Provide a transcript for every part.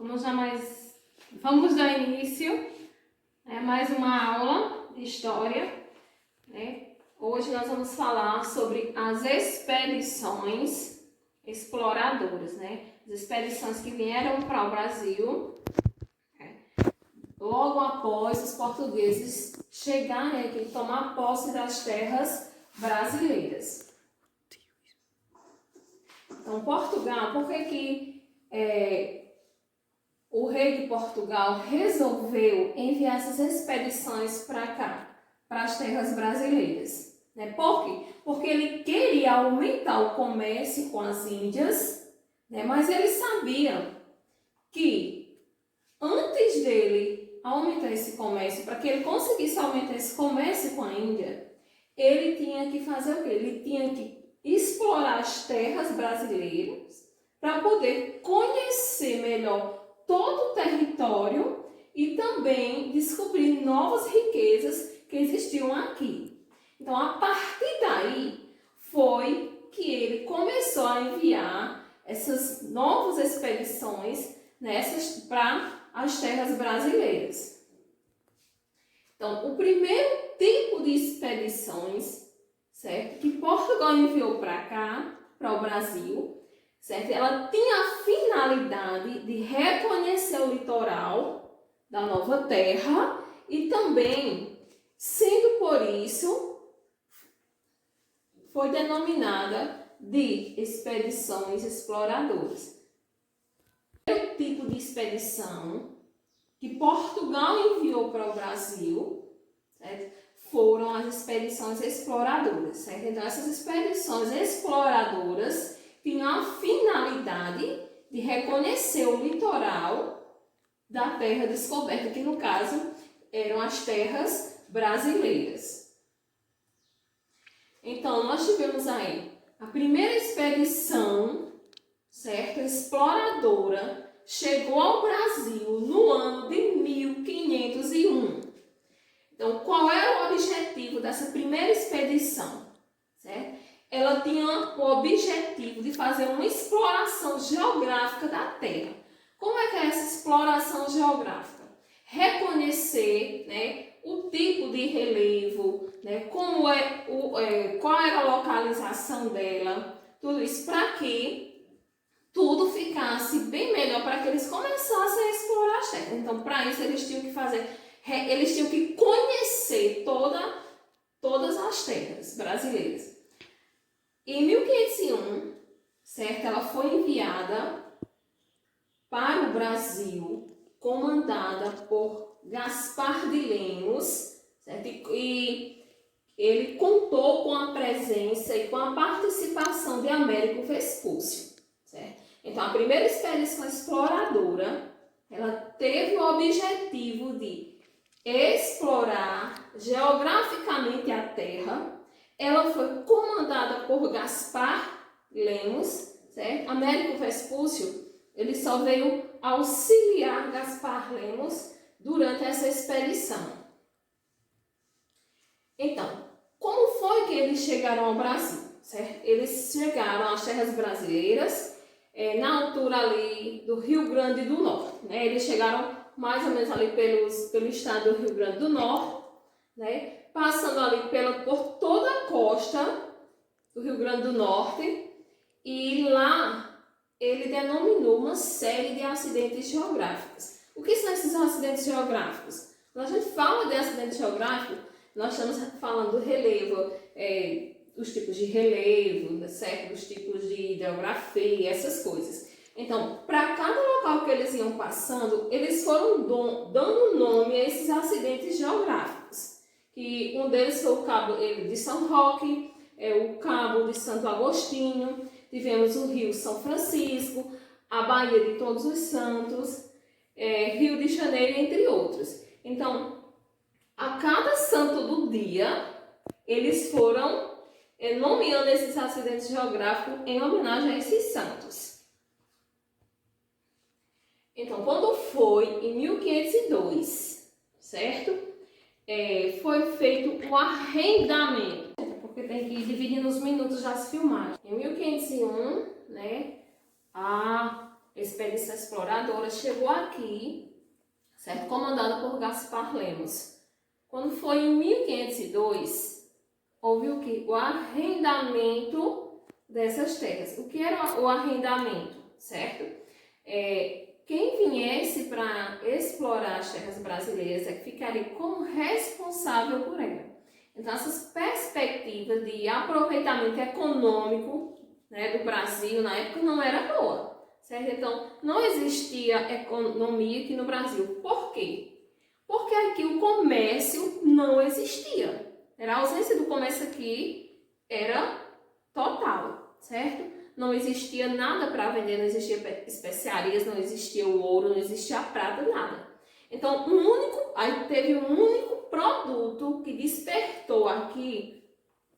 Vamos dar início a mais uma aula de história, né? Hoje nós vamos falar sobre as expedições exploradoras, né? As expedições que vieram para o Brasil, né? Logo após os portugueses chegarem aqui e tomar posse das terras brasileiras. Então, Portugal, por que o rei de Portugal resolveu enviar essas expedições para cá, para as terras brasileiras? Né? Por quê? Porque ele queria aumentar o comércio com as Índias, né? Mas ele sabia que antes dele aumentar esse comércio, para que ele conseguisse aumentar esse comércio com a Índia, ele tinha que fazer o quê? Ele tinha que explorar as terras brasileiras para poder conhecer melhor todo o território e também descobrir novas riquezas que existiam aqui. Então, a partir daí, foi que ele começou a enviar essas novas expedições para as terras brasileiras. Então, o primeiro tipo de expedições, certo, que Portugal enviou para cá, para o Brasil, certo? Ela tinha a finalidade de reconhecer o litoral da nova terra e também, sendo por isso, foi denominada de expedições exploradoras. O primeiro tipo de expedição que Portugal enviou para o Brasil, certo? Foram as expedições exploradoras, certo? Então, essas expedições exploradoras tinham a finalidade de reconhecer o litoral da terra descoberta, que no caso eram as terras brasileiras. Então, nós tivemos aí a primeira expedição, certo, exploradora, chegou ao Brasil no ano de 1501. Então, qual era o objetivo dessa primeira expedição? Certo? Ela tinha o objetivo de fazer uma exploração geográfica da Terra. Como é que é essa exploração geográfica? Reconhecer, né, o tipo de relevo, né, qual era a localização dela, tudo isso para que tudo ficasse bem melhor, para que eles começassem a explorar as terras. Então, para isso, eles tinham que conhecer todas as terras brasileiras. Em 1501, certo, ela foi enviada para o Brasil, comandada por Gaspar de Lemos, certo? E ele contou com a presença e com a participação de Américo Vespúcio, certo? Então, a primeira expedição exploradora, ela teve o objetivo de explorar geograficamente a Terra. Ela foi comandada por Gaspar Lemos, certo? Américo Vespúcio, ele só veio auxiliar Gaspar Lemos durante essa expedição. Então, como foi que eles chegaram ao Brasil? Certo? Eles chegaram às terras brasileiras, na altura ali do Rio Grande do Norte, né? Eles chegaram mais ou menos ali pelo estado do Rio Grande do Norte, né? Passando ali por toda a costa do Rio Grande do Norte, e lá ele denominou uma série de acidentes geográficos. O que são esses acidentes geográficos? Quando a gente fala de acidente geográfico, nós estamos falando do relevo, os tipos de relevo, certo? Os tipos de hidrografia, essas coisas. Então, para cada local que eles iam passando, eles foram dando nome a esses acidentes geográficos. Que um deles foi o Cabo de São Roque, o Cabo de Santo Agostinho, tivemos o Rio São Francisco, a Baía de Todos os Santos, Rio de Janeiro, entre outros. Então, a cada santo do dia, eles foram nomeando esses acidentes geográficos em homenagem a esses santos. Então, quando foi em 1502, certo? Foi feito o arrendamento, porque tem que dividir nos minutos já se filmar. Em 1501, né, expedição exploradora chegou aqui, certo? Comandada por Gaspar Lemos. Quando foi em 1502, houve o que? O arrendamento dessas terras. O que era o arrendamento, certo? Quem viesse para explorar as terras brasileiras é que ficaria como responsável por ela. Então, essas perspectivas de aproveitamento econômico, né, do Brasil na época não era boa, certo? Então, não existia economia aqui no Brasil. Por quê? Porque aqui o comércio não existia. A ausência do comércio aqui era total, certo? Não existia nada para vender, não existia especiarias, não existia o ouro, não existia a prata, nada. Então, aí teve um único produto que despertou aqui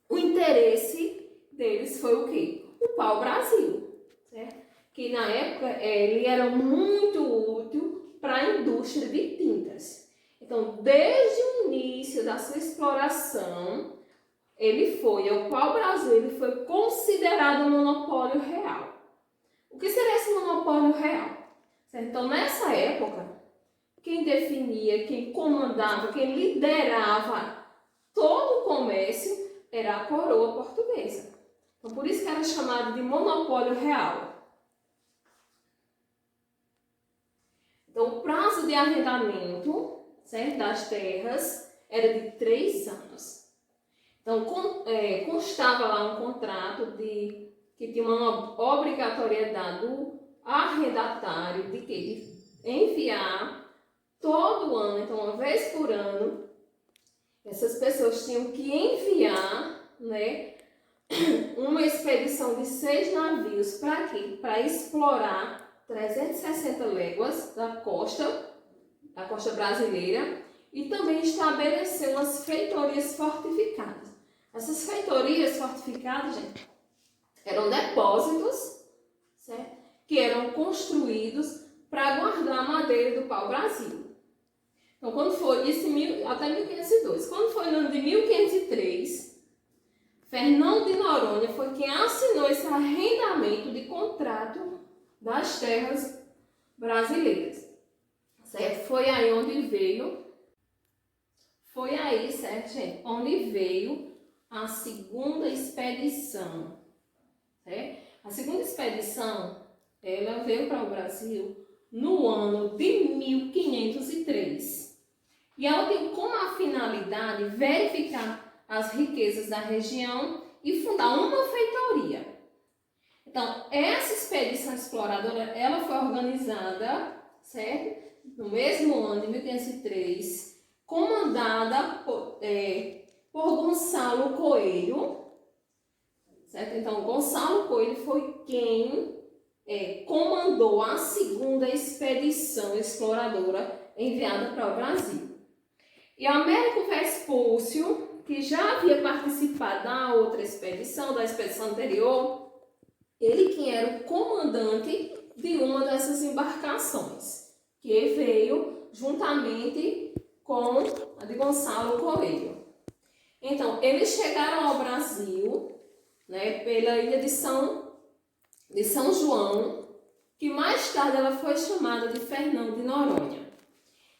o interesse deles, foi o quê? O pau-brasil, certo? Que na época ele era muito útil para a indústria de tintas. Então, desde o início da sua exploração, o pau-brasil ele foi considerado um monopólio real. O que seria esse monopólio real? Certo? Então, nessa época, quem definia, quem comandava, quem liderava todo o comércio era a coroa portuguesa. Então, por isso que era chamado de monopólio real. Então, o prazo de arrendamento, certo, das terras era de 3 anos. Então, constava lá um contrato que tinha uma obrigatoriedade do arrendatário de enviar todo ano, então uma vez por ano, essas pessoas tinham que enviar, né, uma expedição de 6 navios para quê? Para explorar 360 léguas da costa brasileira e também estabelecer umas feitorias fortificadas. Essas feitorias fortificadas, gente, eram depósitos, certo? Que eram construídos para guardar a madeira do pau-brasil. Então, quando foi isso até 1502, quando foi no ano de 1503, Fernão de Noronha foi quem assinou esse arrendamento de contrato das terras brasileiras, certo? Foi aí, certo, gente? Onde veio a segunda expedição, certo? A segunda expedição, ela veio para o Brasil no ano de 1503. E ela tem como a finalidade verificar as riquezas da região e fundar uma feitoria. Então, essa expedição exploradora, ela foi organizada, certo? No mesmo ano de 1503, comandada por Gonçalo Coelho, certo? Então, Gonçalo Coelho foi quem comandou a segunda expedição exploradora enviada para o Brasil. E Américo Vespúcio, que já havia participado da outra expedição, da expedição anterior, ele que era o comandante de uma dessas embarcações, que veio juntamente com a de Gonçalo Coelho. Então, eles chegaram ao Brasil, né, pela ilha de São João, que mais tarde ela foi chamada de Fernão de Noronha.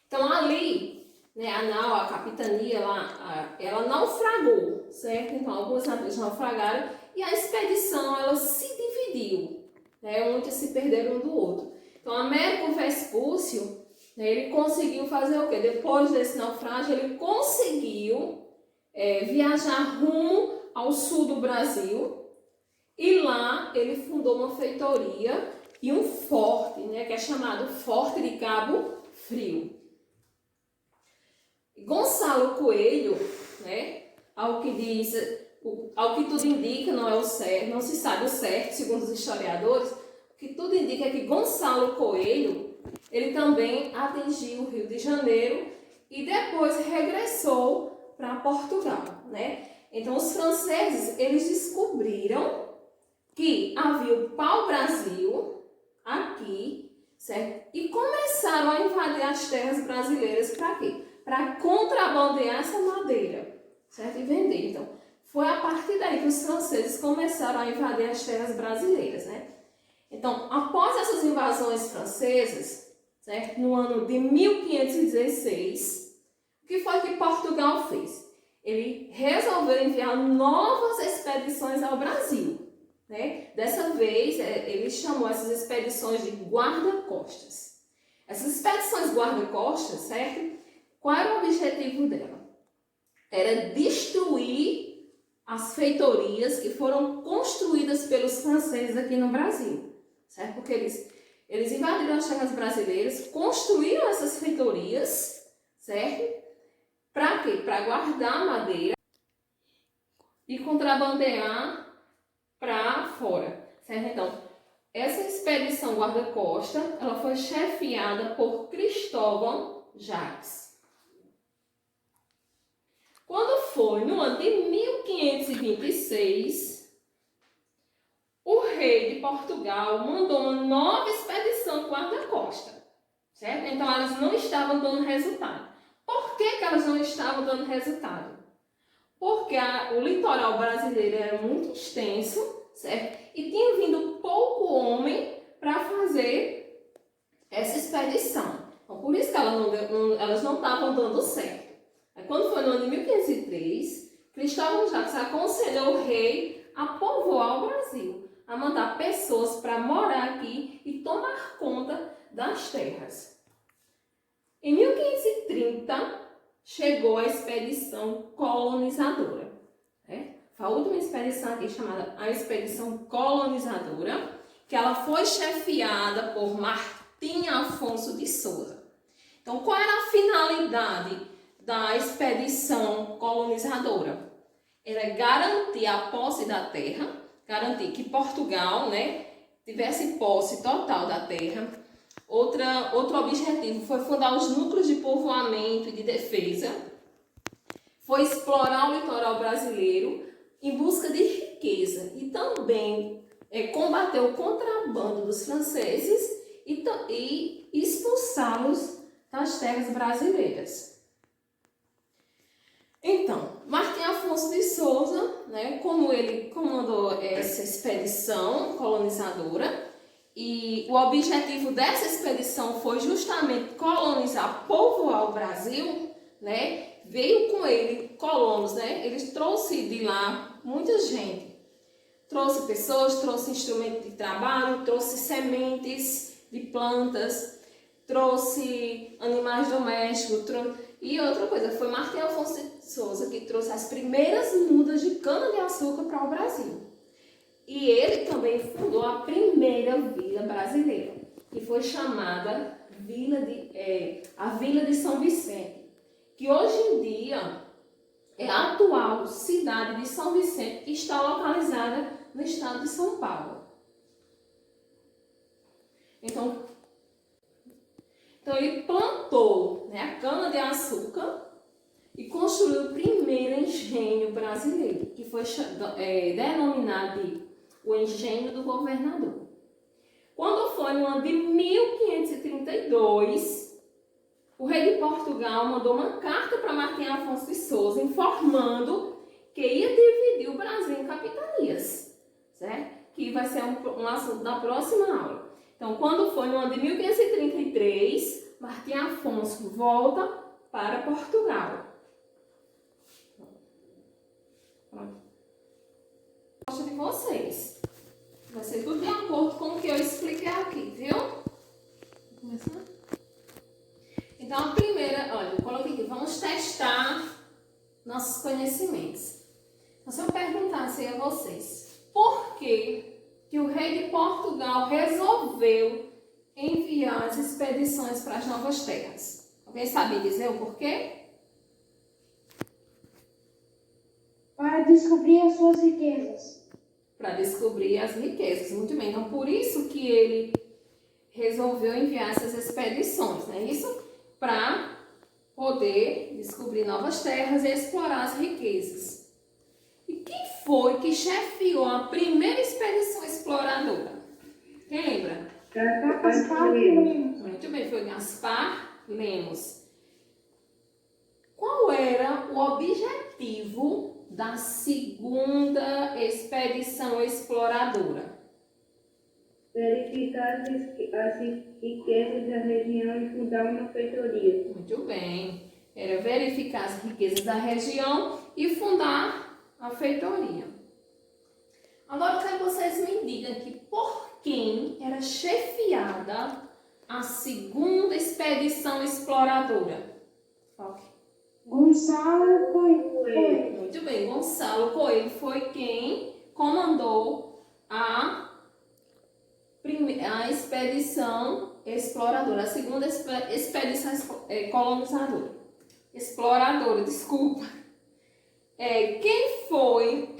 Então, ali, né, a nau, a capitania lá, ela naufragou, certo? Então, alguns navios naufragaram e a expedição, ela se dividiu, né? Muitos se perderam um do outro. Então, Américo Vespúcio, né, ele conseguiu fazer o quê? Depois desse naufrágio, ele conseguiu viajar rumo ao sul do Brasil e lá ele fundou uma feitoria e um forte, né, que é chamado Forte de Cabo Frio. Gonçalo Coelho, né, ao que tudo indica, não é o certo, não se sabe o certo, segundo os historiadores, o que tudo indica é que Gonçalo Coelho, ele também atingiu o Rio de Janeiro e depois regressou para Portugal, né? Então, os franceses, eles descobriram que havia o pau-brasil aqui, certo? E começaram a invadir as terras brasileiras para quê? Para contrabandear essa madeira, certo? E vender. Então, foi a partir daí que os franceses começaram a invadir as terras brasileiras, né? Então, após essas invasões francesas, certo? No ano de 1516, o que foi que Portugal fez? Ele resolveu enviar novas expedições ao Brasil, né? Dessa vez, ele chamou essas expedições de guarda-costas. Essas expedições guarda-costas, certo? Qual era o objetivo dela? Era destruir as feitorias que foram construídas pelos franceses aqui no Brasil, certo? Porque eles invadiram as terras brasileiras, construíram essas feitorias, certo? Para quê? Para guardar madeira e contrabandear para fora, certo? Então, essa expedição guarda-costa, ela foi chefiada por Cristóvão Jacques. Quando foi no ano de 1526, o rei de Portugal mandou uma nova expedição guarda-costa, certo? Então, elas não estavam dando resultado. Por que elas não estavam dando resultado? Porque o litoral brasileiro era muito extenso, certo? E tinha vindo pouco homem para fazer essa expedição. Então, por isso que elas não estavam dando certo. Aí, quando foi no ano de 1503, Cristóvão Jacques aconselhou o rei a povoar o Brasil, a mandar pessoas para morar aqui e tomar conta das terras. Em 1530, chegou a expedição colonizadora. Né? Foi a última expedição aqui chamada a expedição colonizadora, que ela foi chefiada por Martim Afonso de Souza. Então, qual era a finalidade da expedição colonizadora? Era garantir a posse da terra, garantir que Portugal, né, tivesse posse total da terra. Outro objetivo foi fundar os núcleos de povoamento e de defesa, foi explorar o litoral brasileiro em busca de riqueza e também combater o contrabando dos franceses e expulsá-los das terras brasileiras. Então, Martim Afonso de Souza, né, como ele comandou essa expedição colonizadora, e o objetivo dessa expedição foi justamente colonizar, povoar o Brasil, né? Veio com ele colonos, né? Eles trouxe de lá muita gente. Trouxe pessoas, trouxe instrumentos de trabalho, trouxe sementes de plantas, trouxe animais domésticos, e outra coisa, foi Martim Afonso de Souza que trouxe as primeiras mudas de cana-de-açúcar para o Brasil. E ele também fundou a primeira vila brasileira, que foi chamada a Vila de São Vicente, que hoje em dia é a atual cidade de São Vicente, que está localizada no estado de São Paulo. Então ele plantou, né, a cana-de-açúcar e construiu o primeiro engenho brasileiro, que foi denominado de o Engenho do Governador. Quando foi no ano de 1532, o rei de Portugal mandou uma carta para Martim Afonso de Souza informando que ia dividir o Brasil em capitanias, certo? Que vai ser um assunto da próxima aula. Então, quando foi no ano de 1533, Martim Afonso volta para Portugal. De vocês. Vai ser tudo de acordo com o que eu expliquei aqui, viu? Começando. Então, a primeira, olha, eu coloquei aqui, vamos testar nossos conhecimentos. Então, se eu perguntasse a vocês, por que o rei de Portugal resolveu enviar as expedições para as novas terras? Alguém sabe dizer o porquê? Para descobrir as suas riquezas. Para descobrir as riquezas, muito bem. Então, por isso que ele resolveu enviar essas expedições, né? Isso para poder descobrir novas terras e explorar as riquezas. E quem foi que chefiou a primeira expedição exploradora? Quem lembra? Gaspar Lemos. Muito bem, foi Gaspar Lemos. Qual era o objetivo da segunda expedição exploradora? verificar as riquezas da região e fundar uma feitoria. Muito bem. Era verificar as riquezas da região e fundar a feitoria. Agora eu quero que vocês me digam aqui por quem era chefiada a segunda expedição exploradora. Foque. Gonçalo Coelho. Muito bem, Gonçalo Coelho foi quem comandou a expedição exploradora, a segunda expedição colonizadora. Exploradora, desculpa. Quem foi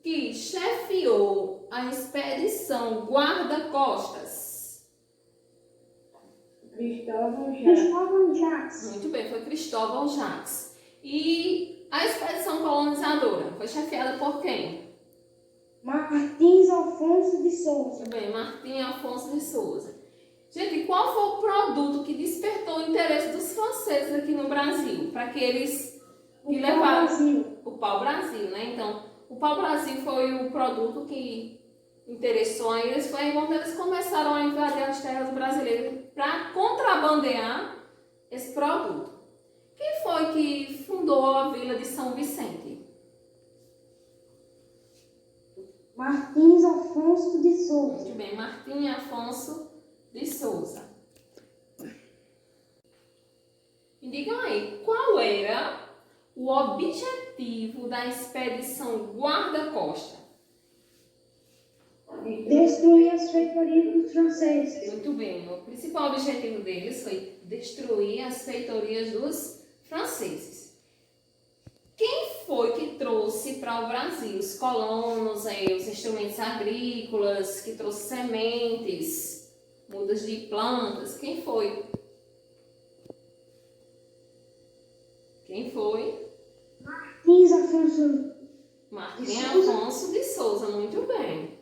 que chefiou a expedição guarda-costas? Cristóvão Jacques. Muito bem, foi Cristóvão Jacques. E a expedição colonizadora foi chefiada por quem? Martins Alfonso de Souza. Muito bem, Martim Afonso de Souza. Gente, qual foi o produto que despertou o interesse dos franceses aqui no Brasil? Para que eles levaram o pau-brasil, né? Então, o pau-brasil foi o produto que interessou a eles. Foi quando eles começaram a invadir as terras brasileiras para contrabandear esse produto. Quem foi que fundou a Vila de São Vicente? Martins Afonso de Souza. Muito bem, Martim Afonso de Souza. Me digam aí, qual era o objetivo da expedição guarda-costa? Destruir as feitorias dos franceses. Muito bem, o principal objetivo deles foi destruir as feitorias dos franceses. Quem foi que trouxe para o Brasil os colonos, os instrumentos agrícolas, que trouxe sementes, mudas de plantas? Quem foi? Quem foi? Martins Afonso. Martim Afonso de Souza. Muito bem.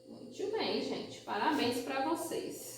Muito bem, gente. Parabéns para vocês.